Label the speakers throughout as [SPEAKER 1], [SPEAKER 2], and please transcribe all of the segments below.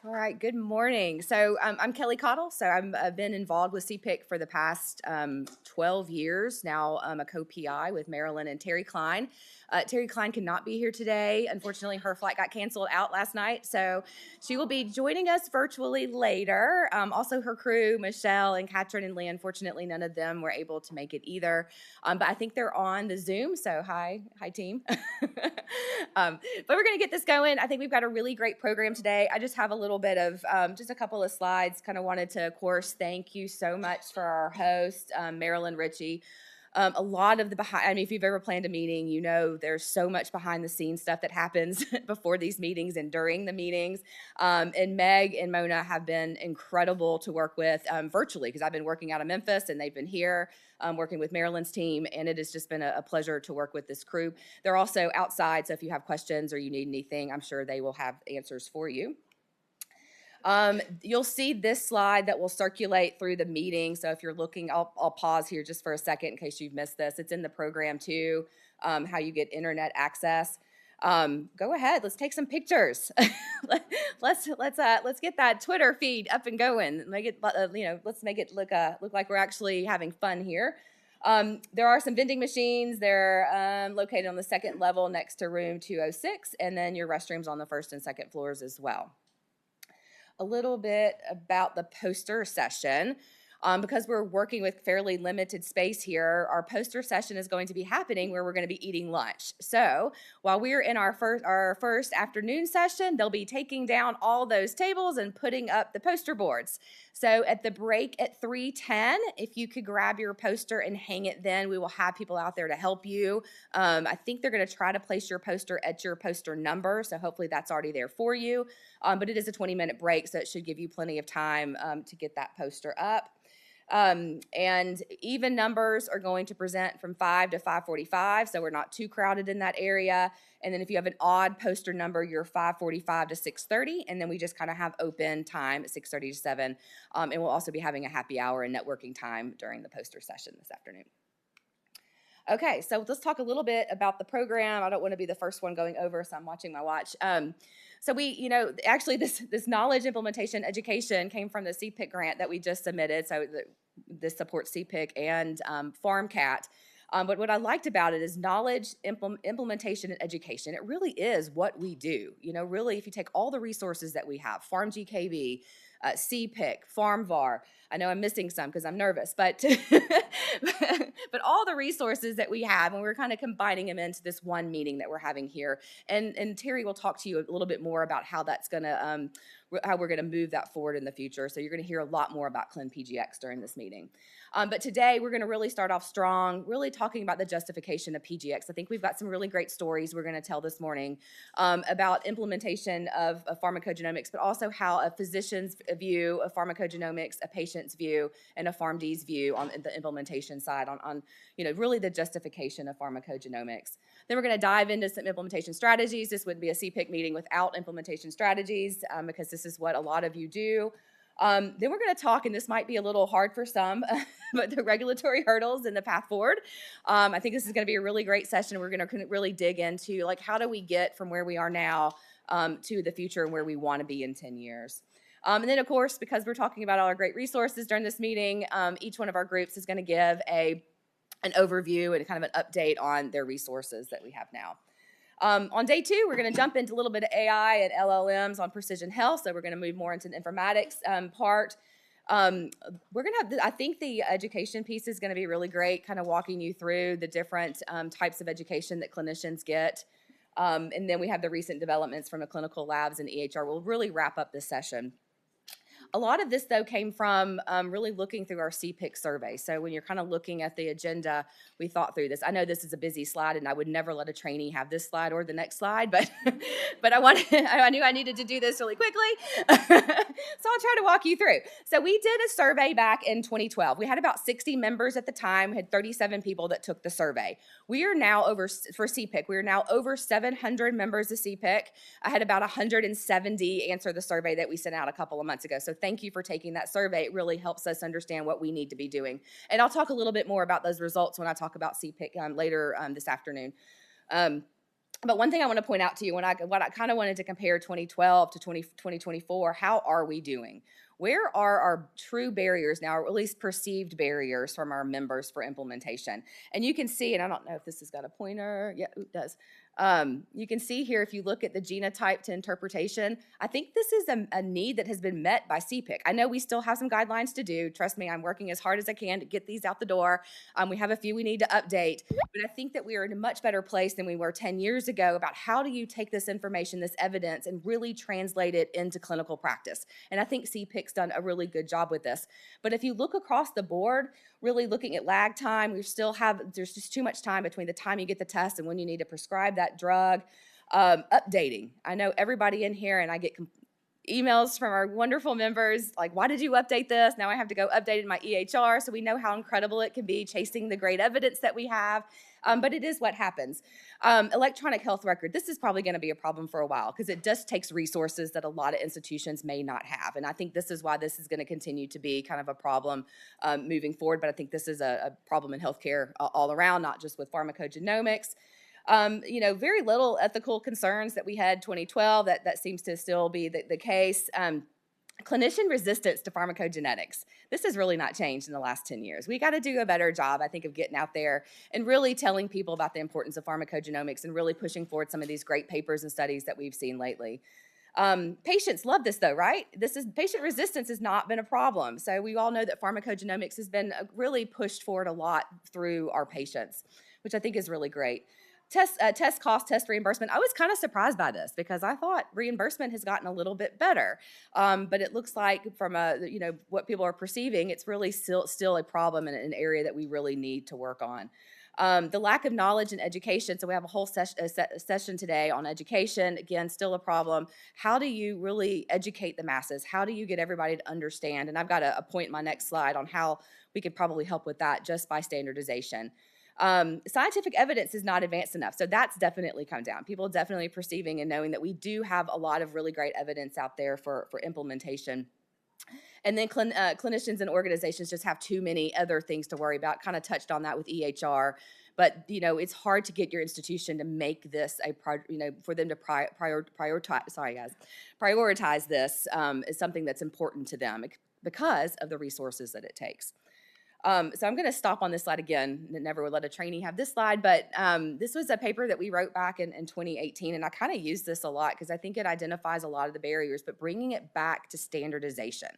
[SPEAKER 1] All right, good morning. So I'm Kelly Caudle. So I've been involved with CPIC for the past 12 years. Now I'm a co-PI with Marilyn and Terry Klein. Terry Klein cannot be here today. Unfortunately, her flight got canceled out last night. So she will be joining us virtually later. Also her crew, Michelle and Katrin and Lee, unfortunately, none of them were able to make it either. But I think they're on the Zoom. So hi team. But we're going to get this going. I think we've got a really great program today. I just have a little bit of just a couple of slides. Kind of wanted to, of course, thank you so much for our host, Marilyn Ritchie. A lot of the behind, I mean, if you've ever planned a meeting, you know there's so much behind the scenes stuff that happens before these meetings and during the meetings. And Meg and Mona have been incredible to work with virtually because I've been working out of Memphis and they've been here working with Marilyn's team, and it has just been a pleasure to work with this crew. They're also outside, so if you have questions or you need anything, I'm sure they will have answers for you. You'll see this slide that will circulate through the meeting. So if you're looking, I'll pause here just for a second in case you've missed this. It's in the program too, how you get internet access. Go ahead, let's take some pictures. let's get that Twitter feed up and going. Make it, let's make it look like we're actually having fun here. There are some vending machines. They're located on the second level next to room 206, and then your restrooms on the first and second floors as well. A little bit about the poster session. Because we're working with fairly limited space here, our poster session is going to be happening where we're going to be eating lunch. So while we're in our first afternoon session, they'll be taking down all those tables and putting up the poster boards. So at the break at 3:10, if you could grab your poster and hang it then, we will have people out there to help you. I think they're going to try to place your poster at your poster number, so hopefully that's already there for you. But it is a 20-minute break, so it should give you plenty of time to get that poster up. And even numbers are going to present from 5 to 5:45, so we're not too crowded in that area. And then if you have an odd poster number, you're 5:45 to 6:30, and then we just kind of have open time at 6:30 to 7. And we'll also be having a happy hour and networking time during the poster session this afternoon. Okay, so let's talk a little bit about the program. I don't want to be the first one going over, so I'm watching my watch. So we, actually this knowledge implementation education came from the CPIC grant that we just submitted. So this supports CPIC and FarmCat. But what I liked about it is knowledge, implementation, and education. It really is what we do. Really, if you take all the resources that we have, FarmGKB, CPIC, FarmVar. I know I'm missing some because I'm nervous, but but all the resources that we have, and we're kind of combining them into this one meeting that we're having here. And Terry will talk to you a little bit more about how that's going to how we're going to move that forward in the future. So you're going to hear a lot more about ClinPGx during this meeting. But today we're going to really start off strong, really talking about the justification of PGX. I think we've got some really great stories we're going to tell this morning about implementation of pharmacogenomics, but also how a physician's view of pharmacogenomics, a patient's view, and a PharmD's view on the implementation side on really the justification of pharmacogenomics. Then we're going to dive into some implementation strategies. This wouldn't be a CPIC meeting without implementation strategies because this is what a lot of you do. Then we're going to talk, and this might be a little hard for some, but the regulatory hurdles and the path forward. I think this is going to be a really great session. We're going to really dig into how do we get from where we are now to the future and where we want to be in 10 years. And then, of course, because we're talking about all our great resources during this meeting, each one of our groups is going to give an overview and kind of an update on their resources that we have now. On day 2, we're going to jump into a little bit of AI and LLMs on precision health. So we're going to move more into the informatics part. We're going to have, I think the education piece is going to be really great, kind of walking you through the different types of education that clinicians get. And then we have the recent developments from the clinical labs and EHR. We'll really wrap up this session. A lot of this, though, came from really looking through our CPIC survey. So when you're kind of looking at the agenda, we thought through this. I know this is a busy slide, and I would never let a trainee have this slide or the next slide, but I knew I needed to do this really quickly, so I'll try to walk you through. So we did a survey back in 2012. We had about 60 members at the time. We had 37 people that took the survey. We are now for CPIC, we are now over 700 members of CPIC. I had about 170 answer the survey that we sent out a couple of months ago. So thank you for taking that survey. It really helps us understand what we need to be doing. And I'll talk a little bit more about those results when I talk about CPIC later this afternoon. But one thing I want to point out to you, what I kind of wanted to compare 2012 to 2024, how are we doing? Where are our true barriers now, or at least perceived barriers from our members for implementation? And you can see, and I don't know if this has got a pointer. Yeah, it does. You can see here, if you look at the genotype to interpretation, I think this is a need that has been met by CPIC. I know we still have some guidelines to do. Trust me, I'm working as hard as I can to get these out the door. We have a few we need to update, but I think that we are in a much better place than we were 10 years ago about how do you take this information, this evidence, and really translate it into clinical practice. And I think CPIC's done a really good job with this. But if you look across the board, really looking at lag time, there's just too much time between the time you get the test and when you need to prescribe that drug. Updating. I know everybody in here, and I get emails from our wonderful members like, why did you update this? Now I have to go update in my EHR, so we know how incredible it can be chasing the great evidence that we have, but it is what happens. Electronic health record, this is probably going to be a problem for a while because it just takes resources that a lot of institutions may not have, and I think this is why this is going to continue to be kind of a problem moving forward, but I think this is a problem in healthcare all around, not just with pharmacogenomics. Very little ethical concerns that we had 2012, that seems to still be the case. Clinician resistance to pharmacogenetics. This has really not changed in the last 10 years. We got to do a better job, I think, of getting out there and really telling people about the importance of pharmacogenomics and really pushing forward some of these great papers and studies that we've seen lately. Patients love this though, right? Patient resistance has not been a problem. So we all know that pharmacogenomics has been really pushed forward a lot through our patients, which I think is really great. Test cost, test reimbursement. I was kind of surprised by this because I thought reimbursement has gotten a little bit better, but it looks like from what people are perceiving, it's really still a problem and an area that we really need to work on. The lack of knowledge and education. So we have a whole session today on education. Again, still a problem. How do you really educate the masses? How do you get everybody to understand? And I've got a point in my next slide on how we could probably help with that just by standardization. Scientific evidence is not advanced enough. So that's definitely come down. People definitely perceiving and knowing that we do have a lot of really great evidence out there for implementation. And then clinicians and organizations just have too many other things to worry about. Kind of touched on that with EHR. But, it's hard to get your institution to make this for them to prioritize this as something that's important to them because of the resources that it takes. So I'm going to stop on this slide again. Never would let a trainee have this slide, but this was a paper that we wrote back in 2018, and I kind of use this a lot because I think it identifies a lot of the barriers, but bringing it back to standardization.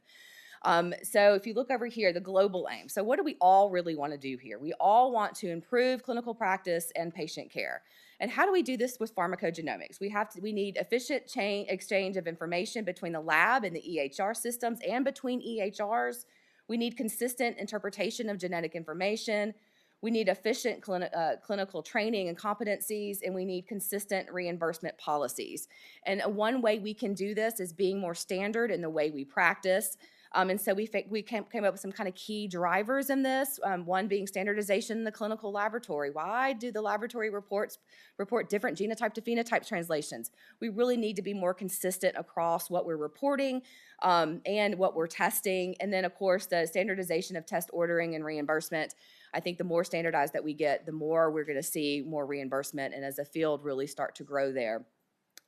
[SPEAKER 1] So if you look over here, the global aim. So what do we all really want to do here? We all want to improve clinical practice and patient care. And how do we do this with pharmacogenomics? We need efficient exchange of information between the lab and the EHR systems and between EHRs. We need consistent interpretation of genetic information. We need efficient clinical training and competencies, and we need consistent reimbursement policies. And one way we can do this is being more standard in the way we practice. And so we came up with some kind of key drivers in this, one being standardization in the clinical laboratory. Why do the laboratory reports report different genotype to phenotype translations? We really need to be more consistent across what we're reporting and what we're testing. And then, of course, the standardization of test ordering and reimbursement. I think the more standardized that we get, the more we're going to see more reimbursement and as a field really start to grow there.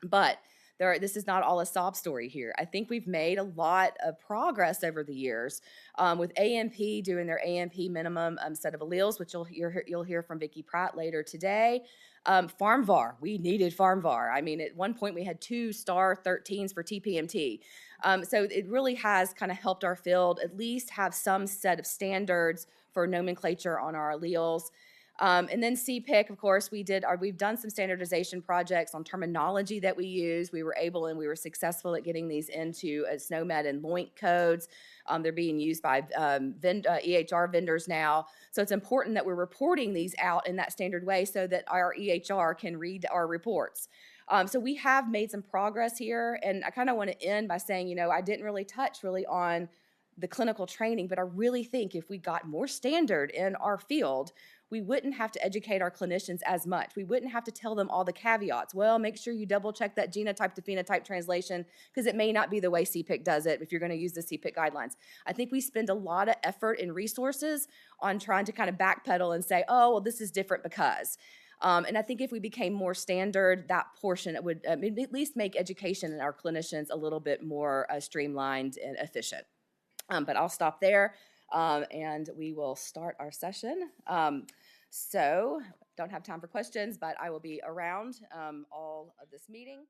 [SPEAKER 1] But this is not all a sob story here. I think we've made a lot of progress over the years with AMP doing their AMP minimum set of alleles, which you'll hear from Vicki Pratt later today. PharmVar, we needed PharmVar. I mean, at one point we had 2 star 13s for TPMT. So it really has kind of helped our field at least have some set of standards for nomenclature on our alleles. And then CPIC, of course, we've done some standardization projects on terminology that we use. We were successful at getting these into SNOMED and LOINC codes. They're being used by EHR vendors now. So it's important that we're reporting these out in that standard way so that our EHR can read our reports. So we have made some progress here, and I kind of want to end by saying, I didn't really touch on the clinical training, but I really think if we got more standard in our field, we wouldn't have to educate our clinicians as much. We wouldn't have to tell them all the caveats. Well, make sure you double check that genotype to phenotype translation because it may not be the way CPIC does it if you're going to use the CPIC guidelines. I think we spend a lot of effort and resources on trying to kind of backpedal and say, oh, well, this is different because. And I think if we became more standard, that portion it would at least make education and our clinicians a little bit more streamlined and efficient. But I'll stop there and we will start our session. So don't have time for questions, but I will be around all of this meeting.